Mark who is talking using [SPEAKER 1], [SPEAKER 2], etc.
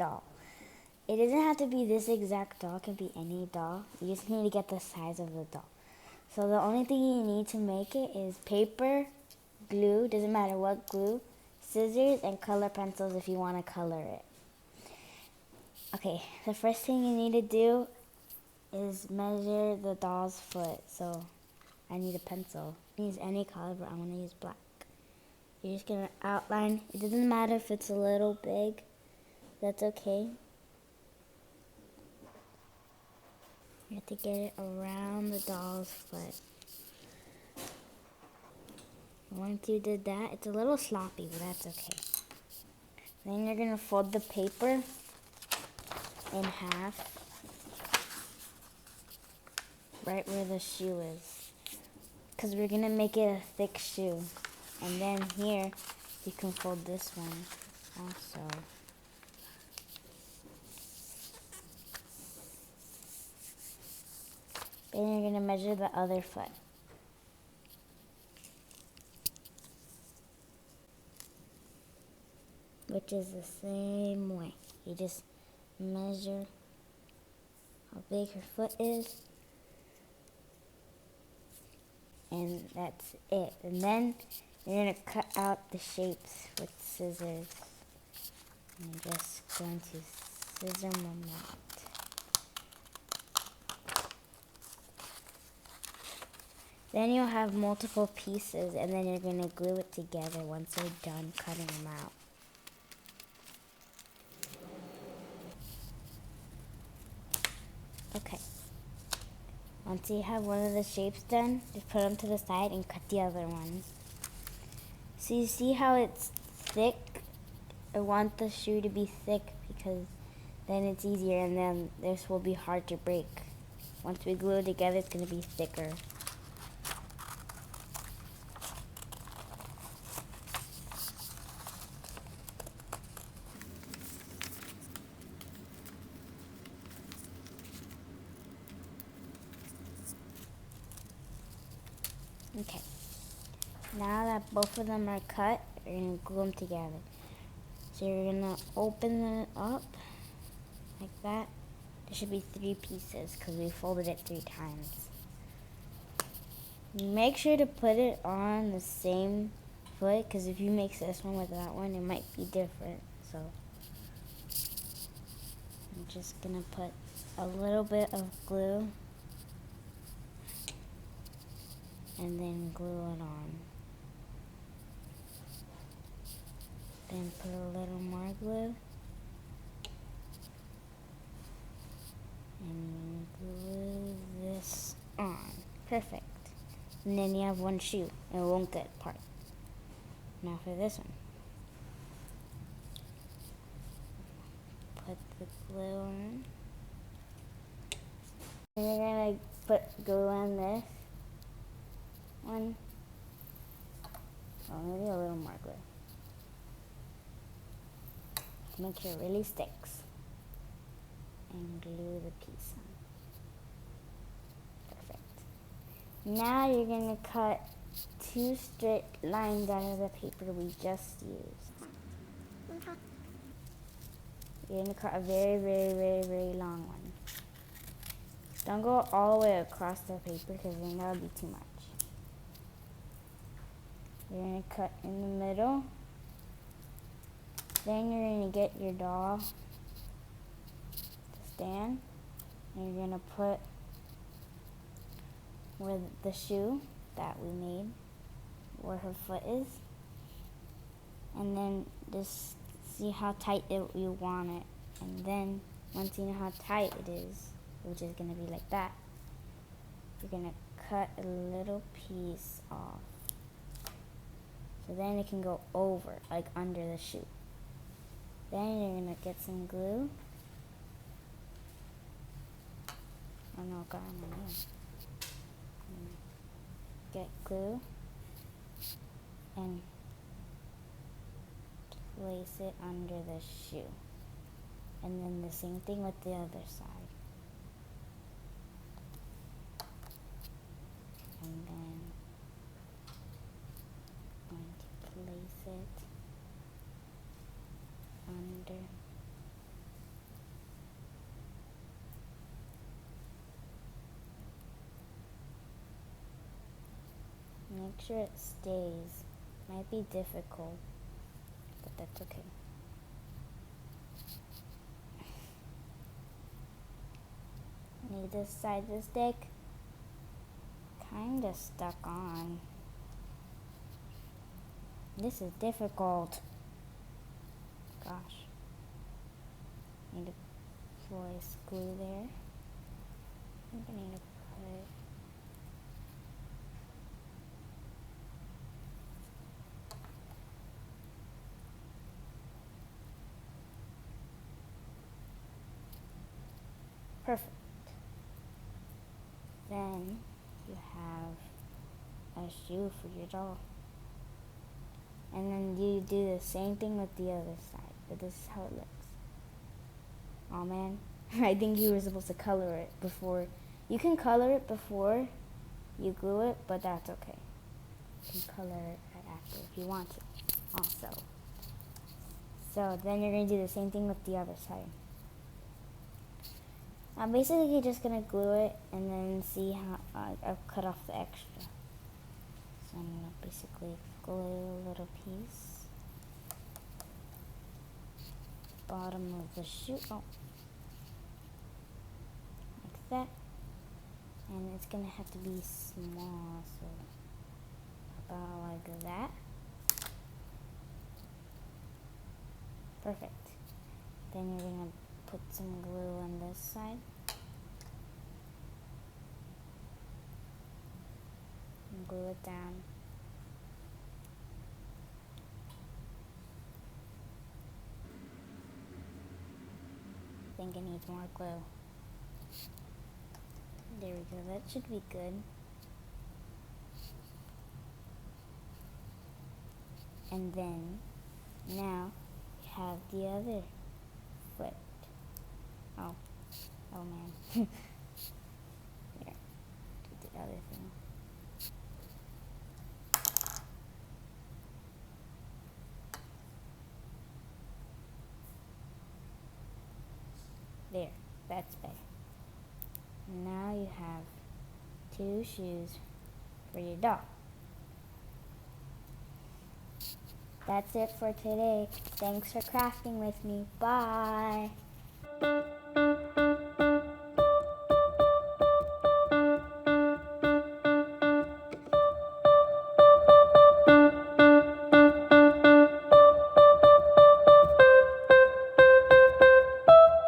[SPEAKER 1] doll. It doesn't have to be this exact doll. It can be any doll. You just need to get the size of the doll. So the only thing you need to make it is paper, glue, doesn't matter what glue, scissors, and color pencils if you want to color it. Okay, the first thing you need to do is measure the doll's foot. So I need a pencil. Use any color, but I'm going to use black. You're just going to outline. It doesn't matter if it's a little big. That's okay. You have to get it around the doll's foot. Once you did that, it's a little sloppy, but that's okay. Then you're going to fold the paper in half, right where the shoe is, because we're going to make it a thick shoe. And then here, you can fold this one also. Then you're going to measure the other foot. Which is the same way. You just measure how big her foot is. And that's it. And then you're going to cut out the shapes with scissors. And you're just going to scissor them out. Then you'll have multiple pieces, and then you're going to glue it together once you're done cutting them out. Okay. Once you have one of the shapes done, just put them to the side and cut the other ones. So you see how it's thick? I want the shoe to be thick because then it's easier, and then this will be hard to break. Once we glue it together, it's going to be thicker. Okay, now that both of them are cut, you're going to glue them together. So you're going to open it up like that. There should be 3 pieces because we folded it 3 times. Make sure to put it on the same foot, because if you mix this one with that one, it might be different. So I'm just going to put a little bit of glue and then glue it on. Then put a little more glue. And glue this on. Perfect. And then you have one shoe. It won't get apart. Now for this one. Put the glue on. And you're going to put glue on this one. Oh, maybe a little more glue. Make sure it really sticks. And glue the piece on. Perfect. Now you're going to cut 2 straight lines out of the paper we just used. You're going to cut a very, very, very, very long one. Don't go all the way across the paper because then that would be too much. You're going to cut in the middle. Then you're going to get your doll to stand. And you're going to put where the shoe that we made, where her foot is. And then just see how tight you want it. And then once you know how tight it is, which is going to be like that, you're going to cut a little piece off. So then it can go over, like under the shoe. Then you're going to get some glue. Oh no, God, I'm on here. Get glue and place it under the shoe. And then the same thing with the other side. And then I'm going to place it under make sure it stays. Might be difficult, but that's okay. Need this side of the stick. Kinda stuck on. This is difficult. Gosh. Need to place glue there. I think I need to put perfect. Then you have a shoe for your doll. And then you do the same thing with the other side, but this is how it looks. Oh man, I think you were supposed to color it before. You can color it before you glue it, but that's okay. You can color it after if you want to also. So then you're going to do the same thing with the other side. I'm basically just going to glue it and then see how I've cut off the extra. So I'm going to basically glue a little piece. Bottom of the shoe. Oh. Like that. And it's going to have to be small, so about like that. Perfect. Then you're going to put some glue on this side. And glue it down. I think it needs more glue. There we go, that should be good. And then, now, you have the other foot. Oh man. Here, do the other thing. There, that's better. Now you have 2 shoes for your dog. That's it for today. Thanks for crafting with me. Bye.